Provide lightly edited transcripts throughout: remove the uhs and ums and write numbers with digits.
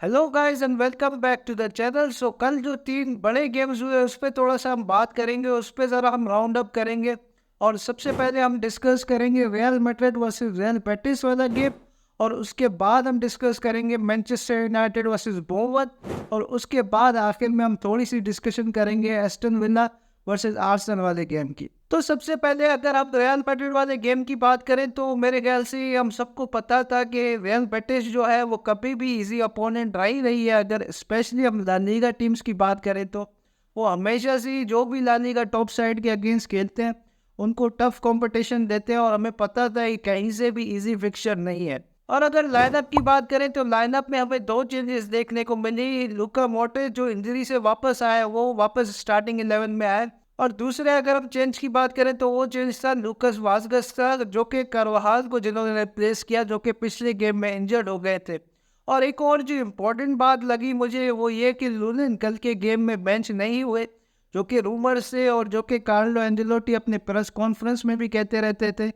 Hello guys and welcome back to the channel. So कल जो 3 बड़े गेम्स हुए उस पर थोड़ा सा हम बात करेंगे, उस पर ज़रा हम राउंड अप करेंगे। और सबसे पहले हम डिस्कस करेंगे real Madrid versus real Betis वाला गेम, और उसके बाद हम डिस्कस करेंगे मैनचेस्टर यूनाइटेड वर्सेस बोurnemouth, और उसके बाद आखिर में हम थोड़ी सी डिस्कशन करेंगे एस्टन विला वर्सेस आर्सेनल वाले गेम की। तो सबसे पहले अगर हम रियल मैड्रिड वाले गेम की बात करें तो मेरे ख्याल से हम सबको पता था कि रियल बेटिस जो है वो कभी भी इजी अपोनेंट रही नहीं है। अगर स्पेशली हम ला लीगा टीम्स की बात करें तो वो हमेशा से जो भी ला लीगा टॉप साइड के अगेंस्ट खेलते हैं उनको टफ कंपटीशन देते हैं, और हमें पता था कि कहीं से भी इजी फिक्सचर नहीं है। और अगर लाइनअप की बात करें तो लाइनअप में हमें 2 चेंजेस देखने को मिली। लुका मोड्रिच जो इंजरी से वापस आया वो वापस स्टार्टिंग 11 में आया, और दूसरे अगर हम चेंज की बात करें तो वो चेंज था लूकास वास्कस का, जो कि कार्वाहाल को जिन्होंने रिप्लेस किया, जो कि पिछले गेम में इंजर्ड हो गए थे। और एक और जो इम्पोर्टेंट बात लगी मुझे वो ये कि लुलिन कल के गेम में बेंच नहीं हुए, जो कि रूमर से और जो कि कार्लो एंजेलोटी अपने प्रेस कॉन्फ्रेंस में भी कहते रहते थे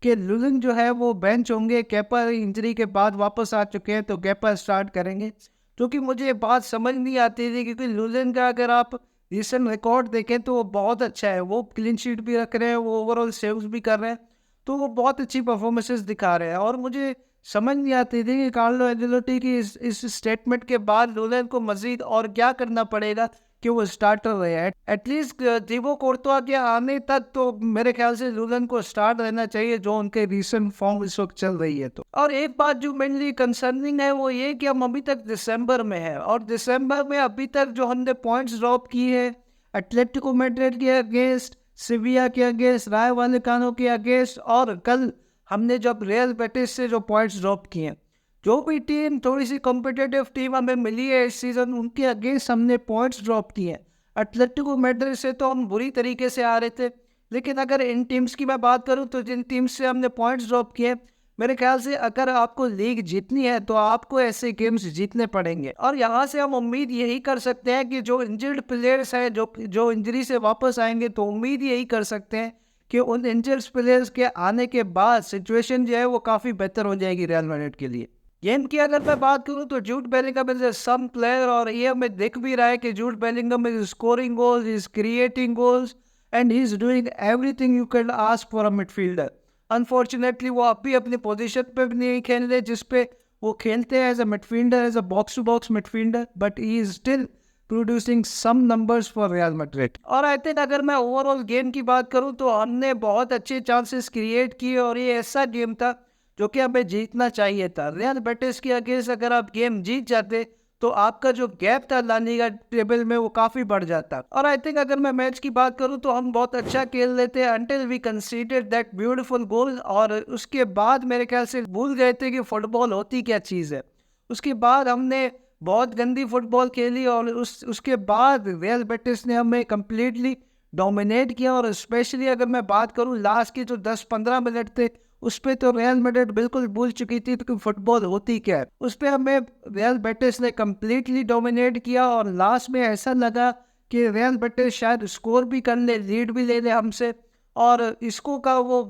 कि लुलिन जो है वो बेंच होंगे। केपा इंजरी के बाद वापस आ चुके हैं तो केपा स्टार्ट करेंगे, जो कि मुझे बात समझ नहीं आती थी, क्योंकि लुलिन का अगर आप रिसेंट रिकॉर्ड देखें तो वो बहुत अच्छा है। वो क्लीन शीट भी रख रहे हैं, वो ओवरऑल सेव्स भी कर रहे हैं, तो वो बहुत अच्छी परफॉर्मेंसेस दिखा रहे हैं। और मुझे समझ नहीं आती थी कि कार्लो एंजेलोटी की इस स्टेटमेंट के बाद लुलिन को मजीद और क्या करना पड़ेगा कि वो स्टार्टर रहे। एटलीस्ट दीबो कोर्तवा के आने तक तो मेरे ख्याल से लुलिन को स्टार्ट रहना चाहिए, जो उनके रीसेंट फॉर्म इस वक्त चल रही है। तो और एक बात जो मेनली कंसर्निंग है वो ये कि हम अभी तक दिसंबर में है, और दिसंबर में अभी तक जो हमने पॉइंट्स ड्रॉप किए हैं एटलेटिको मैड्रिड के अगेंस्ट, सिविया के अगेंस्ट, राय वालेकानो के अगेंस्ट, और कल हमने जब रियल बेटिस से जो पॉइंट्स ड्रॉप किए हैं, जो भी टीम थोड़ी सी कॉम्पिटिटिव टीम हमें मिली है इस सीज़न उनके अगेंस्ट हमने पॉइंट्स ड्रॉप किए हैं। एटलेटिको मैड्रिड से तो हम बुरी तरीके से आ रहे थे, लेकिन अगर इन टीम्स की मैं बात करूं तो जिन टीम्स से हमने पॉइंट्स ड्रॉप किए, मेरे ख्याल से अगर आपको लीग जीतनी है तो आपको ऐसे गेम्स जीतने पड़ेंगे। और यहाँ से हम उम्मीद यही कर सकते हैं कि जो इंजर्ड प्लेयर्स हैं, जो इंजरी से वापस आएंगे, तो उम्मीद यही कर सकते हैं कि उन इंजर्ड प्लेयर्स के आने के बाद सिचुएशन जो है वो काफ़ी बेहतर हो जाएगी रियल मैड्रिड के लिए। गेम की अगर मैं बात करूं तो Jude Bellingham is some player, और ये हमें दिख भी रहा है कि Jude Bellingham is scoring goals, is creating goals, and he is doing everything you can ask for a midfielder. Unfortunately वो अभी अपनी पोजीशन पे भी नहीं खेल रहे जिसपे वो खेलते हैं as a midfielder, as a box to box midfielder, but he is still producing some numbers for Real Madrid. और आई थिंक अगर मैं ओवरऑल गेम की बात करूं तो हमने बहुत अच्छे चांसेस क्रिएट किए, और ये ऐसा गेम था जो कि हमें जीतना चाहिए था। रियल बेटिस के अगेंस्ट अगर आप गेम जीत जाते तो आपका जो गैप था ला लीगा टेबल में वो काफ़ी बढ़ जाता। और आई थिंक अगर मैं मैच की बात करूं तो हम बहुत अच्छा खेल लेते until we considered that beautiful goal, और उसके बाद मेरे ख्याल से भूल गए थे कि फुटबॉल होती क्या चीज़ है। उसके बाद हमने बहुत गंदी फुटबॉल खेली, और उसके बाद रियल बेटिस ने हमें कम्प्लीटली डोमिनेट किया। और स्पेशली अगर मैं बात करूं लास्ट के जो 10-15 मिनट थे उस पर तो रियल मैड्रिड बिल्कुल भूल चुकी थी कि फुटबॉल होती क्या है। उस पर हमें रियल बेटिस ने कम्प्लीटली डोमिनेट किया, और लास्ट में ऐसा लगा कि रियल बेटिस शायद स्कोर भी कर ले, लीड भी ले ले हमसे। और इसको का वो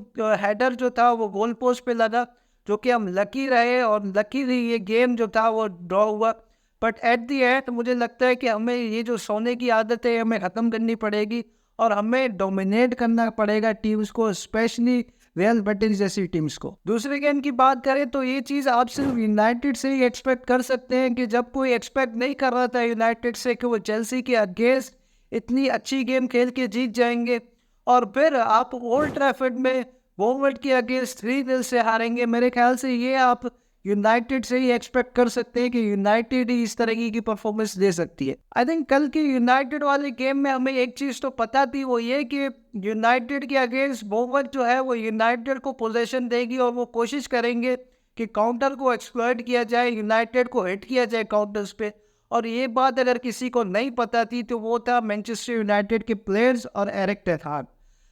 हेडर जो था वो गोल पोस्ट पे लगा, जो कि हम लकी रहे, और लकीली ये गेम जो था वो ड्रॉ हुआ। बट एट दी एंड मुझे लगता है कि हमें ये जो सोने की आदत है हमें ख़त्म करनी पड़ेगी, और हमें डोमिनेट करना पड़ेगा टीम्स को, स्पेशली रियल बेटिस जैसी टीम्स को। दूसरे गेम की बात करें तो ये चीज़ आप सिर्फ यूनाइटेड से ही एक्सपेक्ट कर सकते हैं, कि जब कोई एक्सपेक्ट नहीं कर रहा था यूनाइटेड से कि वो चेल्सी के अगेंस्ट इतनी अच्छी गेम खेल के जीत जाएंगे, और फिर आप ओल्ड ट्रैफर्ड में बोurnemouth के अगेंस्ट 3-0 से हारेंगे। मेरे ख्याल से ये आप यूनाइटेड से ही एक्सपेक्ट कर सकते हैं कि यूनाइटेड ही इस तरह की परफॉर्मेंस दे सकती है। आई थिंक कल के यूनाइटेड वाले गेम में हमें एक चीज़ तो पता थी, वो ये कि यूनाइटेड के अगेंस्ट बोurnemouth जो है वो यूनाइटेड को पोजीशन देगी, और वो कोशिश करेंगे कि काउंटर को एक्सप्लॉइट किया जाए, यूनाइटेड को हिट किया जाए काउंटर्स पे। और ये बात अगर किसी को नहीं पता थी तो वो था मैनचेस्टर यूनाइटेड के प्लेयर्स और एरिक टेन हाग।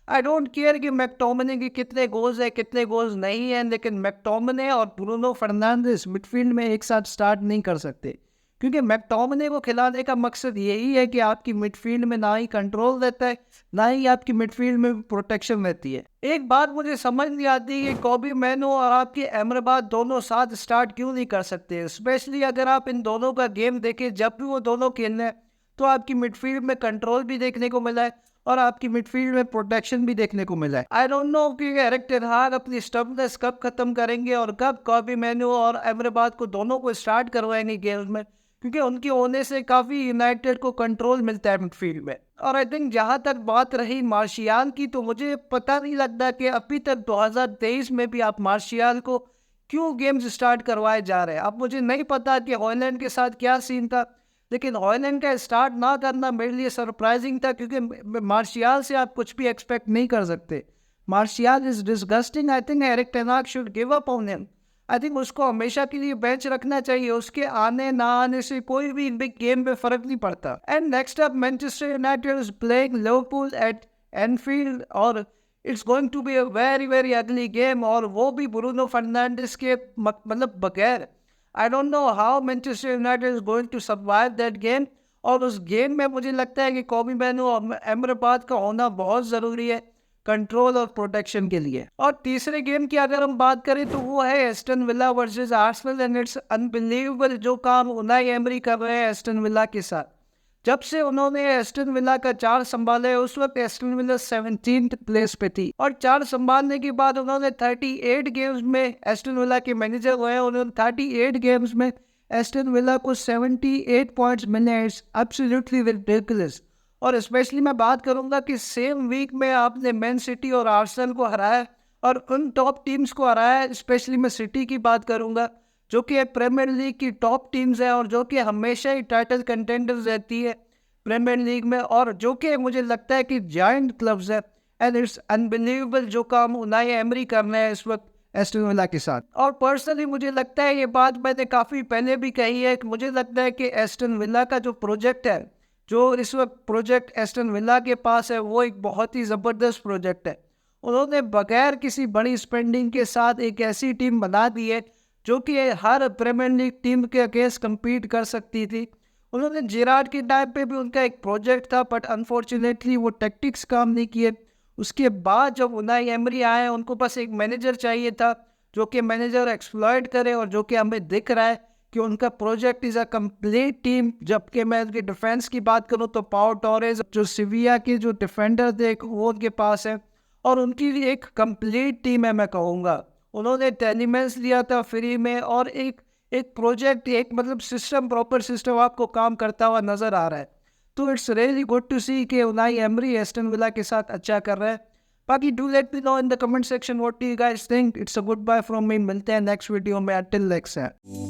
आई डोंट केयर कि मैकटोमिने के कितने गोल्स है कितने गोल्स नहीं हैं, लेकिन मैकटोमिने और ब्रूनो फर्नांडिस मिडफील्ड में एक साथ स्टार्ट नहीं कर सकते, क्योंकि मैकटोमिने को खिलाने का मकसद यही है कि आपकी मिडफील्ड में ना ही कंट्रोल रहता है, ना ही आपकी मिडफील्ड में प्रोटेक्शन रहती है। एक बात मुझे समझ नहीं आती कि कोबी मैनू और आपके अमराबाद दोनों साथ स्टार्ट क्यों नहीं कर सकते। स्पेशली अगर आप इन दोनों का गेम देखें, जब भी वो दोनों खेल रहे हैं तो आपकी मिडफील्ड में कंट्रोल भी देखने को मिला है और आपकी मिडफील्ड में प्रोटेक्शन भी देखने को मिला है। आई डोंट नो कि एरिक टेन हाग अपनी स्टबनेस कब खत्म करेंगे और कब कोबी मैनू और अमराबाद को दोनों को स्टार्ट करवाएंगे गेम में, क्योंकि उनके होने से काफ़ी यूनाइटेड को कंट्रोल मिलता है मिडफील्ड में। और आई थिंक जहाँ तक बात रही मार्शियल की, तो मुझे पता नहीं लगता कि अभी तक 2023 में भी आप मार्शियल को क्यों गेम्स स्टार्ट करवाए जा रहे हैं। अब मुझे नहीं पता कि हॉलैंड के साथ क्या सीन था, लेकिन हॉलैंड का स्टार्ट ना करना मेरे लिए सरप्राइजिंग था, क्योंकि मार्शियल से आप कुछ भी एक्सपेक्ट नहीं कर सकते। Martial is disgusting. I think Erik ten Hag should give up on him. I think उसको हमेशा के लिए बेंच रखना चाहिए। उसके आने ना आने से कोई भी बिग गेम में फर्क नहीं पड़ता। And next up Manchester United is playing Liverpool at Anfield और it's going to be a very very ugly game, और वो भी ब्रूनो फर्नांडिस के मतलब बगैर। I don't know how Manchester United is going to survive that game. और उस game में मुझे लगता है कि कोबी मैनू और अमराबाद का होना बहुत ज़रूरी है कंट्रोल और प्रोटेक्शन के लिए। और तीसरे गेम की अगर हम बात करें तो वो है Aston villa versus Arsenal, and it's unbelievable जो काम उनाई एमरी कर रहे हैं एस्टन विला के साथ। जब से उन्होंने एस्टन विला का 4 संभाले, उस वक्त एस्टन विला 17th प्लेस पे थी, और 4 संभालने के बाद उन्होंने 38 गेम्स में एस्टन विला के मैनेजर हुए। उन्होंने 38 गेम्स में एस्टन विला को 78 पॉइंट्स मिले। It's absolutely ridiculous. और स्पेशली मैं बात करूंगा कि सेम वीक में आपने मैन सिटी और आर्सेनल को हराया और उन टॉप टीम्स को हराया। स्पेशली मैं सिटी की बात करूंगा, जो कि प्रीमियर लीग की टॉप टीम्स है और जो कि हमेशा ही टाइटल कंटेंडर्स रहती है प्रीमियर लीग में, और जो कि मुझे लगता है कि जायंट क्लब्स है। एंड इट्स अनबिलीवेबल जो काम उनाई एमरी कर रहे हैं इस वक्त एस्टन विला के साथ। और पर्सनली मुझे लगता है, ये बात मैंने काफ़ी पहले भी कही है, कि मुझे लगता है कि एस्टन विला का जो प्रोजेक्ट है, जो इस वक्त प्रोजेक्ट एस्टन विला के पास है, वो एक बहुत ही ज़बरदस्त प्रोजेक्ट है। उन्होंने बगैर किसी बड़ी स्पेंडिंग के साथ एक ऐसी टीम बना दी है जो कि हर प्रीमियर लीग टीम के अगेंस्ट कम्पीट कर सकती थी। उन्होंने जेरार्ड के टाइम पे भी उनका एक प्रोजेक्ट था, बट अनफॉर्चुनेटली वो टैक्टिक्स काम नहीं किए। उसके बाद जब उनाई एमरी आए, उनको बस एक मैनेजर चाहिए था जो कि मैनेजर एक्सप्लॉइट करे, और जो कि हमें दिख रहा है कि उनका project is a complete team. जबकि मैं उनके डिफेंस की बात करूं तो पाओ टोरेस जो सिविया के जो डिफेंडर थे वो उनके पास है, और उनकी भी एक कंप्लीट टीम है मैं कहूँगा। उन्होंने टेलीमेंस लिया था फ्री में, और एक एक प्रोजेक्ट, एक मतलब सिस्टम, प्रॉपर सिस्टम आपको काम करता हुआ नज़र आ रहा है। तो इट्स रियली गुड टू सी कि उनाई एमरी एस्टन विला के साथ अच्छा कर रहा है। बाकी do let me know in the comment section what do you guys think. It's a goodbye from me. मिलते हैं नेक्स्ट वीडियो में। Till next time.